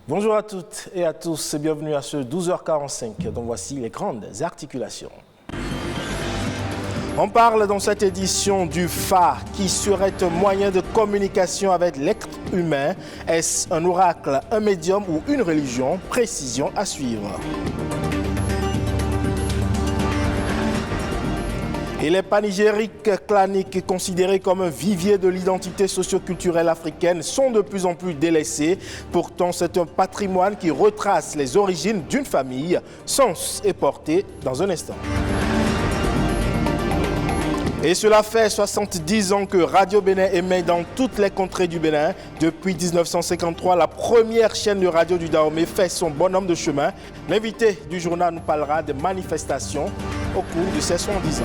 Bonjour à toutes et à tous et bienvenue à ce 12h45 dont voici les grandes articulations. On parle dans cette édition du Fa qui serait un moyen de communication avec l'être humain. Est-ce un oracle, un médium ou une religion? Précision à suivre. Et les panégyriques claniques, considérés comme un vivier de l'identité socioculturelle africaine, sont de plus en plus délaissés. Pourtant, c'est un patrimoine qui retrace les origines d'une famille. Sens est porté dans un instant. Et cela fait 70 ans que Radio Bénin émet dans toutes les contrées du Bénin. Depuis 1953, la première chaîne de radio du Dahomey fait son bonhomme de chemin. L'invité du journal nous parlera des manifestations au cours de ces 70 ans.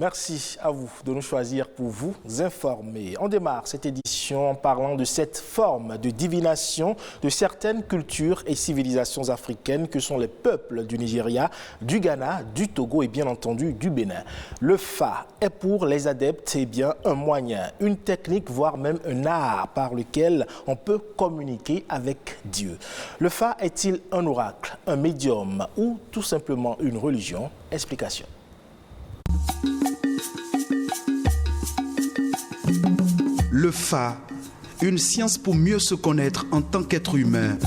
Merci à vous de nous choisir pour vous informer. On démarre cette édition en parlant de cette forme de divination de certaines cultures et civilisations africaines que sont les peuples du Nigeria, du Ghana, du Togo et bien entendu du Bénin. Le Fa est pour les adeptes un moyen, une technique, voire même un art par lequel on peut communiquer avec Dieu. Le Fa est-il un oracle, un médium ou tout simplement une religion? Explication. Le Fa, une science pour mieux se connaître en tant qu'être humain.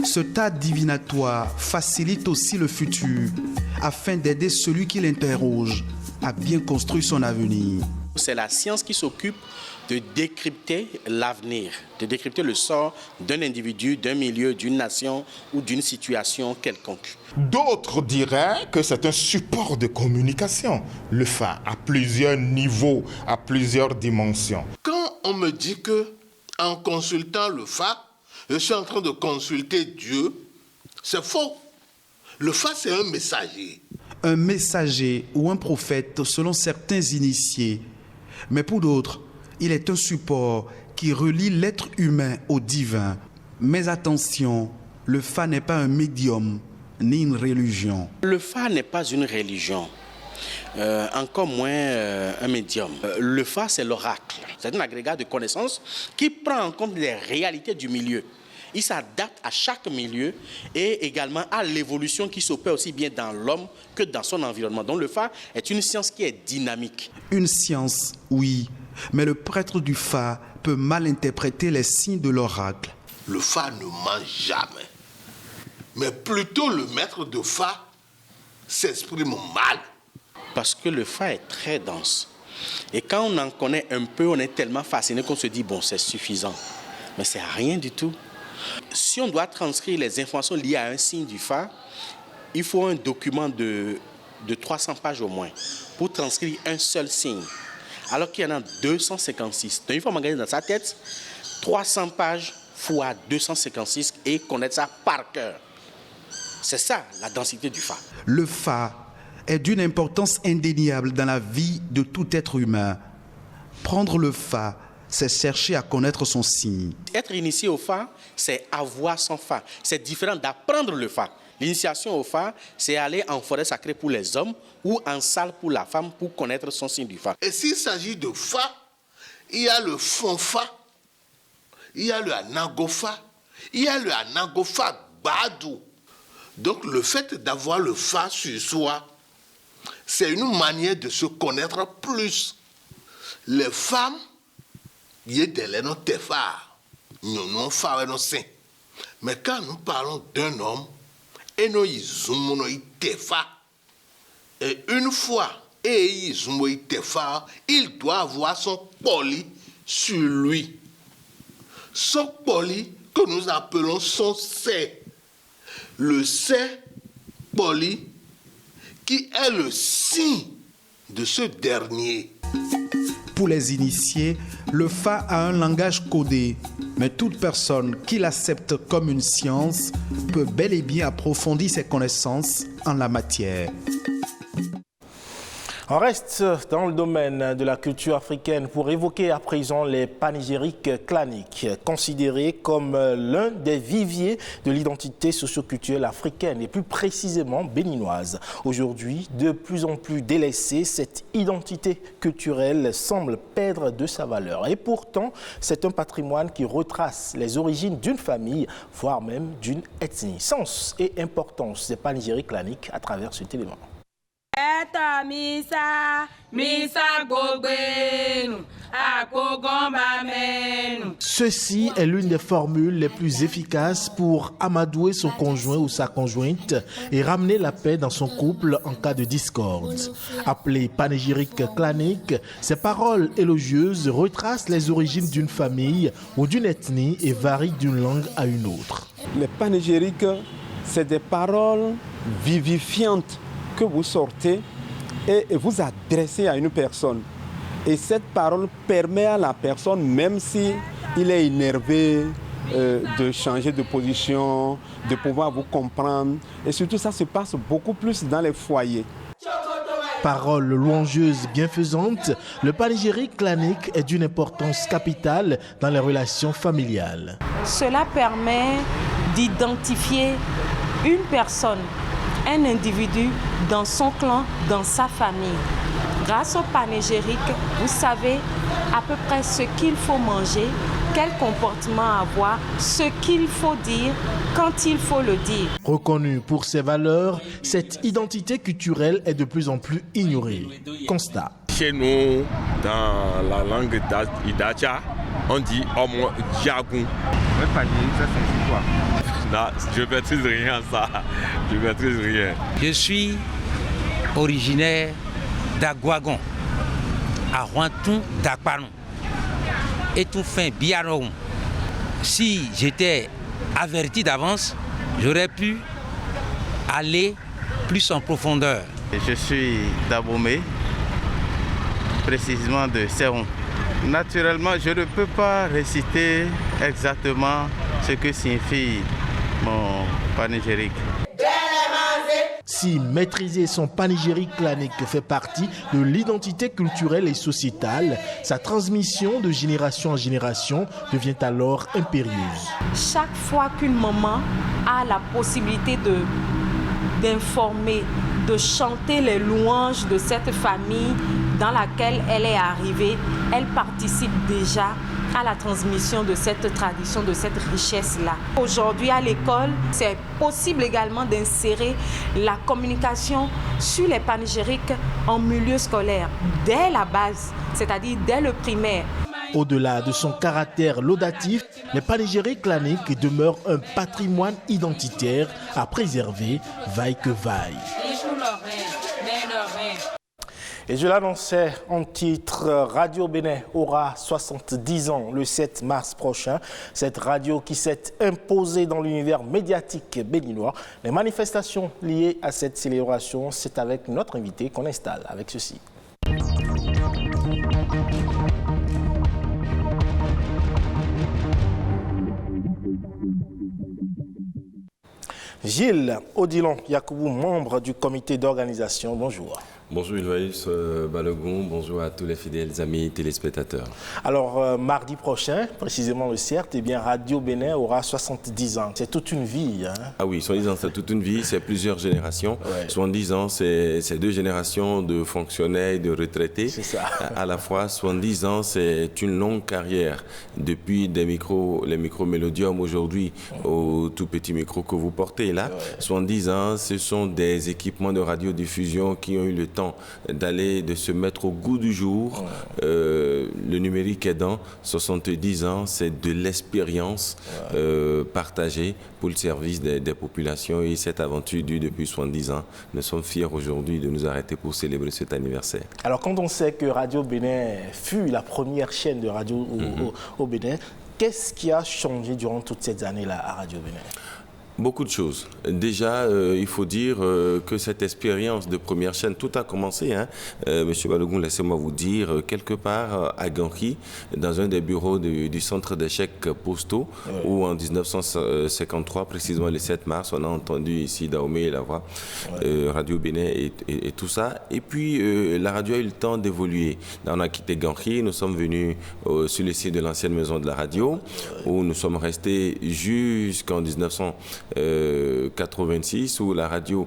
Ce tas divinatoire facilite aussi le futur afin d'aider celui qui l'interroge à bien construire son avenir. C'est la science qui s'occupe de décrypter l'avenir, de décrypter le sort d'un individu, d'un milieu, d'une nation ou d'une situation quelconque. D'autres diraient que c'est un support de communication. Le Fa à plusieurs niveaux, à plusieurs dimensions. Quand on me dit que en consultant le Fa, je suis en train de consulter Dieu, c'est faux. Le Fa, c'est un messager. Un messager ou un prophète selon certains initiés. Mais pour d'autres, il est un support qui relie l'être humain au divin. Mais attention, le Fa n'est pas un médium ni une religion. Le Fa n'est pas une religion, encore moins un médium. Le Fa, c'est l'oracle. C'est un agrégat de connaissances qui prend en compte les réalités du milieu. Il s'adapte à chaque milieu et également à l'évolution qui s'opère aussi bien dans l'homme que dans son environnement. Donc le Fa est une science qui est dynamique. Une science, oui, mais le prêtre du Fa peut mal interpréter les signes de l'oracle. Le Fa ne ment jamais. Mais plutôt le maître de Fa s'exprime mal. Parce que le Fa est très dense. Et quand on en connaît un peu, on est tellement fasciné qu'on se dit, bon, c'est suffisant. Mais c'est rien du tout. Si on doit transcrire les informations liées à un signe du Fa, il faut un document de 300 pages au moins pour transcrire un seul signe. Alors qu'il y en a 256. Donc il faut m'engager dans sa tête 300 pages fois 256 et connaître ça par cœur. C'est ça la densité du Fa. Le Fa est d'une importance indéniable dans la vie de tout être humain. Prendre le Fa, c'est chercher à connaître son signe. Être initié au Fa, c'est avoir son Fa. C'est différent d'apprendre le Fa. L'initiation au Fa, c'est aller en forêt sacrée pour les hommes ou en salle pour la femme pour connaître son signe du Fa. Et s'il s'agit de Fa, il y a le fond Fa, il y a le Anagofa, il y a le Anagofa Badou. Donc le fait d'avoir le Fa sur soi, c'est une manière de se connaître plus. Les femmes, il y a des noms Tefa, nous Fa et Saint. Mais quand nous parlons d'un homme, et nous Tefa, et une fois, Tefa, il doit avoir son poli sur lui. Son poli que nous appelons son C. Le C poli qui est le signe de ce dernier. Pour les initiés, le Fa a un langage codé, mais toute personne qui l'accepte comme une science peut bel et bien approfondir ses connaissances en la matière. On reste dans le domaine de la culture africaine pour évoquer à présent les panégyriques claniques, considérés comme l'un des viviers de l'identité socio-culturelle africaine et plus précisément béninoise. Aujourd'hui, de plus en plus délaissée, cette identité culturelle semble perdre de sa valeur. Et pourtant, c'est un patrimoine qui retrace les origines d'une famille, voire même d'une ethnie. Sens et importance des panégyriques claniques à travers cet élément. Ceci est l'une des formules les plus efficaces pour amadouer son conjoint ou sa conjointe et ramener la paix dans son couple en cas de discorde. Appelées panégyriques claniques, ces paroles élogieuses retracent les origines d'une famille ou d'une ethnie et varient d'une langue à une autre. Les panégyriques, c'est des paroles vivifiantes que vous sortez et vous adressez à une personne. Et cette parole permet à la personne, même si il est énervé, de changer de position, de pouvoir vous comprendre. Et surtout, ça se passe beaucoup plus dans les foyers. Parole louangeuse bienfaisante, le panégyrique clanique est d'une importance capitale dans les relations familiales. Cela permet d'identifier une personne, un individu dans son clan, dans sa famille. Grâce au panégyrique, vous savez à peu près ce qu'il faut manger, quel comportement avoir, ce qu'il faut dire, quand il faut le dire. Reconnue pour ses valeurs, cette identité culturelle est de plus en plus ignorée. Constat. Chez nous, dans la langue d'Idacha, on dit Homo Diagoun. Le panégyrique, ça signifie quoi? Non, je ne maîtrise rien ça. Je ne maîtrise rien. Je suis originaire d'Aguagon, à Rouantoun d'Akpanou, et tout fin Biaron. Si j'étais averti d'avance, j'aurais pu aller plus en profondeur. Je suis d'Abomey, précisément de Seron. Naturellement, je ne peux pas réciter exactement ce que signifie mon panégyrique. Si maîtriser son panégyrique clanique fait partie de l'identité culturelle et sociétale, sa transmission de génération en génération devient alors impérieuse. Chaque fois qu'une maman a la possibilité d'informer, de chanter les louanges de cette famille dans laquelle elle est arrivée, elle participe déjà à la transmission de cette tradition, de cette richesse-là. Aujourd'hui, à l'école, c'est possible également d'insérer la communication sur les panégyriques en milieu scolaire, dès la base, c'est-à-dire dès le primaire. Au-delà de son caractère laudatif, les panégyriques claniques demeurent un patrimoine identitaire à préserver, vaille que vaille. Et je l'annonçais en titre, Radio Bénin aura 70 ans le 7 mars prochain. Cette radio qui s'est imposée dans l'univers médiatique béninois. Les manifestations liées à cette célébration, c'est avec notre invité qu'on installe avec ceci. Gilles Odilon Yakoubou, membre du comité d'organisation, bonjour. Bonjour Ilvaïs Balogun, bonjour à tous les fidèles amis téléspectateurs. Alors, mardi prochain, précisément le CERT, eh bien, Radio Bénin aura 70 ans. C'est toute une vie. Hein? Ah oui, 70 ans, c'est toute une vie, c'est plusieurs générations. Ouais. 70 ans, c'est deux générations de fonctionnaires et de retraités. C'est ça. À la fois, 70 ans, c'est une longue carrière. Depuis les micros mélodium aujourd'hui aux tout petits micros que vous portez là. Ouais. 70 ans, ce sont des équipements de radiodiffusion qui ont eu le temps de se mettre au goût du jour. Ouais. Le numérique aidant, 70 ans, c'est de l'expérience partagée pour le service des populations et cette aventure dure depuis 70 ans. Nous sommes fiers aujourd'hui de nous arrêter pour célébrer cet anniversaire. Alors quand on sait que Radio Bénin fut la première chaîne de radio au Bénin, qu'est-ce qui a changé durant toutes ces années-là à Radio Bénin? Beaucoup de choses. Déjà, il faut dire que cette expérience de première chaîne, tout a commencé. Monsieur Balogun, laissez-moi vous dire, quelque part à Ganki, dans un des bureaux du centre d'échecs postaux, où en 1953, précisément le 7 mars, on a entendu ici Dahomey et la voix, Radio Bénin et tout ça. Et puis, la radio a eu le temps d'évoluer. Là, on a quitté Ganki, nous sommes venus sur le site de l'ancienne maison de la radio, où nous sommes restés jusqu'en 1986, où la radio,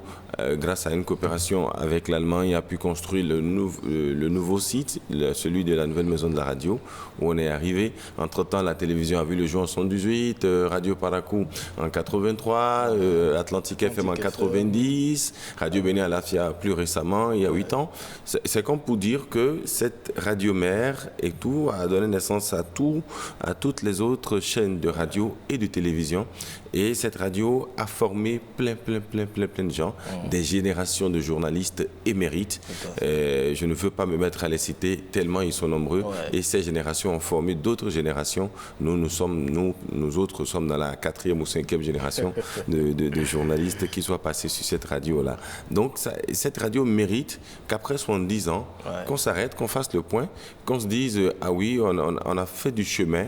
grâce à une coopération avec l'Allemagne, a pu construire le nouveau site, celui de la nouvelle maison de la radio, où on est arrivé. Entre-temps, la télévision a vu le jour en 78, Radio Paracou en 83, Atlantique FM en 90, Radio Bénin à Lafia plus récemment, il y a 8 ans. C'est comme pour dire que cette radio mère et tout a donné naissance à toutes les autres chaînes de radio et de télévision. Et cette radio a formé plein de gens, des générations de journalistes émérites. Je ne veux pas me mettre à les citer tellement ils sont nombreux. Et ces générations ont formé d'autres générations. Nous autres sommes dans la 4e ou 5e génération de journalistes qui soient passés sur cette radio-là. Donc cette radio mérite qu'après 70 ans, qu'on s'arrête, qu'on fasse le point, qu'on se dise ah oui, on a fait du chemin.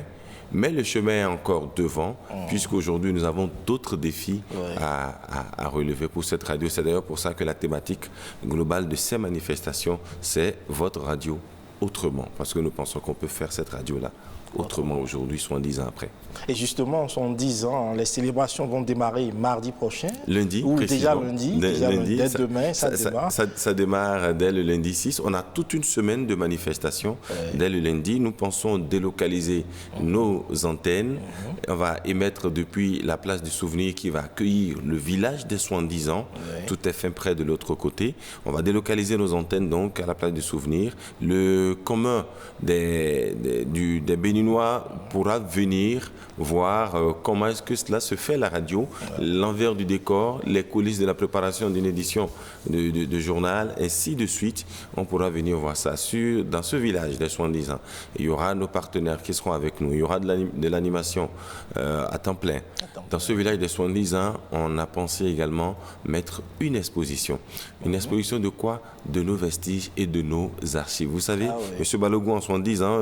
Mais le chemin est encore devant, puisqu'aujourd'hui nous avons d'autres défis à relever pour cette radio. C'est d'ailleurs pour ça que la thématique globale de ces manifestations, c'est votre radio autrement. Parce que nous pensons qu'on peut faire cette radio-là autrement aujourd'hui, 70 ans après. Et justement, 70 ans, les célébrations vont démarrer mardi prochain. Lundi, ou déjà lundi, dès demain, ça démarre. Ça démarre dès le lundi 6. On a toute une semaine de manifestations dès le lundi. Nous pensons délocaliser nos antennes. On va émettre depuis la place du Souvenir qui va accueillir le village des 70 ans. Tout est fait près de l'autre côté. On va délocaliser nos antennes donc à la place du Souvenir. Le commun des Béninois pourra venir voir comment est-ce que cela se fait, la radio, l'envers du décor, les coulisses de la préparation d'une édition de journal, ainsi de suite. On pourra venir voir ça dans ce village des 70 ans. Il y aura nos partenaires qui seront avec nous. Il y aura de l'animation à temps plein. Dans ce village des 70 ans, on a pensé également mettre une exposition. Une exposition de quoi? De nos vestiges et de nos archives. Vous savez, M. Balogun, en 70 ans,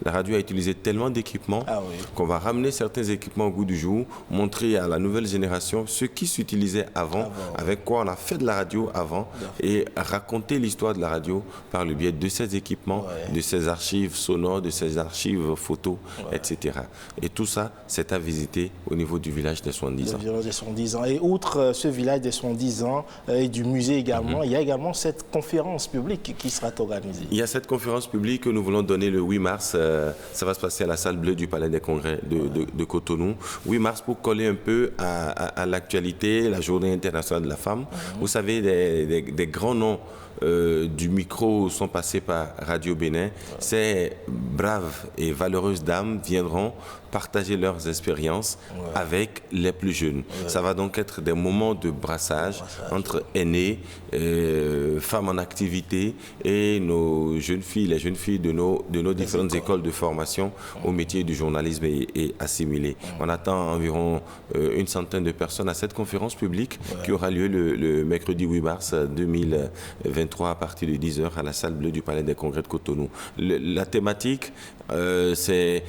la radio a utilisé tellement d'équipements qu'on va ramener certains équipements au goût du jour, montrer à la nouvelle génération ce qui s'utilisait avant, avec quoi on a fait de la radio avant, et raconter l'histoire de la radio par le biais de ces équipements, de ces archives sonores, de ces archives photos, etc. Et tout ça, c'est à visiter au niveau du village des 70 ans. Le village des 70 ans. Et outre ce village des 70 ans et du musée également, il y a également cette conférence publique qui sera organisée. Il y a cette conférence publique que nous voulons donner le 8 mars. Ça va se passer à la salle bleue du Palais des Congrès de Cotonou. 8 mars pour coller un peu à l'actualité, la Journée internationale de la femme. Vous savez, des grands noms du micro sont passés par Radio Bénin. Ces braves et valeureuses dames viendront partager leurs expériences avec les plus jeunes. Ça va donc être des moments de brassage entre aînés, femmes en activité et nos jeunes filles, les jeunes filles de nos différentes écoles de formation au métier du journalisme et assimilé. On attend environ une centaine de personnes à cette conférence publique qui aura lieu le mercredi 8 mars 2023 à partir de 10h à la salle bleue du Palais des Congrès de Cotonou. La thématique, c'est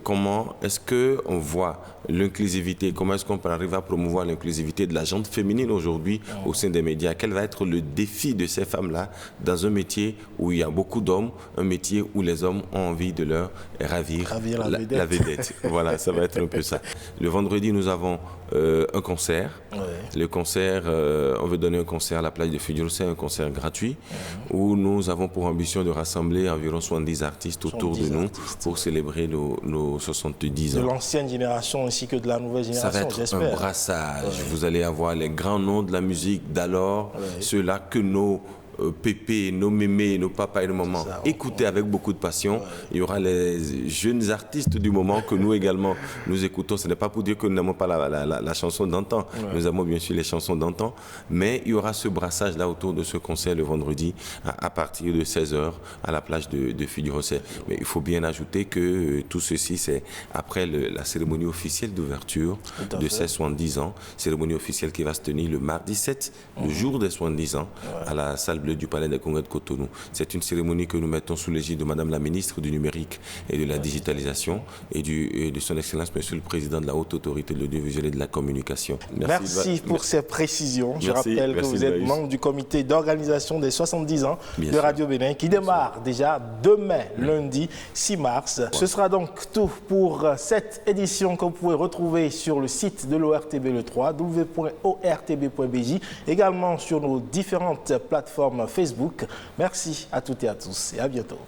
comment est-ce qu'on voit l'inclusivité, comment est-ce qu'on peut arriver à promouvoir l'inclusivité de la gente féminine aujourd'hui au sein des médias. Quel va être le défi de ces femmes-là dans un métier où il y a beaucoup d'hommes, un métier où les hommes ont envie de leur ravir la vedette. Voilà, ça va être un peu ça. Le vendredi, nous avons un concert. Le concert, on veut donner un concert à la plage de Fudjiro, c'est un concert gratuit où nous avons pour ambition de rassembler environ 70 artistes autour de nous pour célébrer nos 70 ans. De l'ancienne génération ainsi que de la nouvelle génération, j'espère. Ça va être un brassage. Vous allez avoir les grands noms de la musique d'alors, ceux-là que nos pépés, nos mémés, nos papas et nos mamans. Écoutez avec beaucoup de passion. Il y aura les jeunes artistes du moment que nous également nous écoutons. Ce n'est pas pour dire que nous n'avons pas la chanson d'antan. Nous avons bien sûr les chansons d'antan, mais il y aura ce brassage là autour de ce concert le vendredi à partir de 16h à la plage de Fille-du-Rosset. Mais il faut bien ajouter que tout ceci, c'est après la cérémonie officielle d'ouverture de ces 70 ans, cérémonie officielle qui va se tenir le mardi 7, le jour des 70 ans, à la salle bleue du Palais des Congrès de Cotonou. C'est une cérémonie que nous mettons sous l'égide de Madame la ministre du Numérique et de la Digitalisation et de son Excellence Monsieur le Président de la Haute Autorité de l'Audiovisuel et de la Communication. Merci pour ces précisions. Je rappelle que vous êtes membre du comité d'organisation des 70 ans de Radio Bénin qui démarre déjà demain, lundi 6 mars. Ce sera donc tout pour cette édition que vous pouvez retrouver sur le site de l'ORTB le 3, www.ortb.bj, également sur nos différentes plateformes Facebook. Merci à toutes et à tous et à bientôt.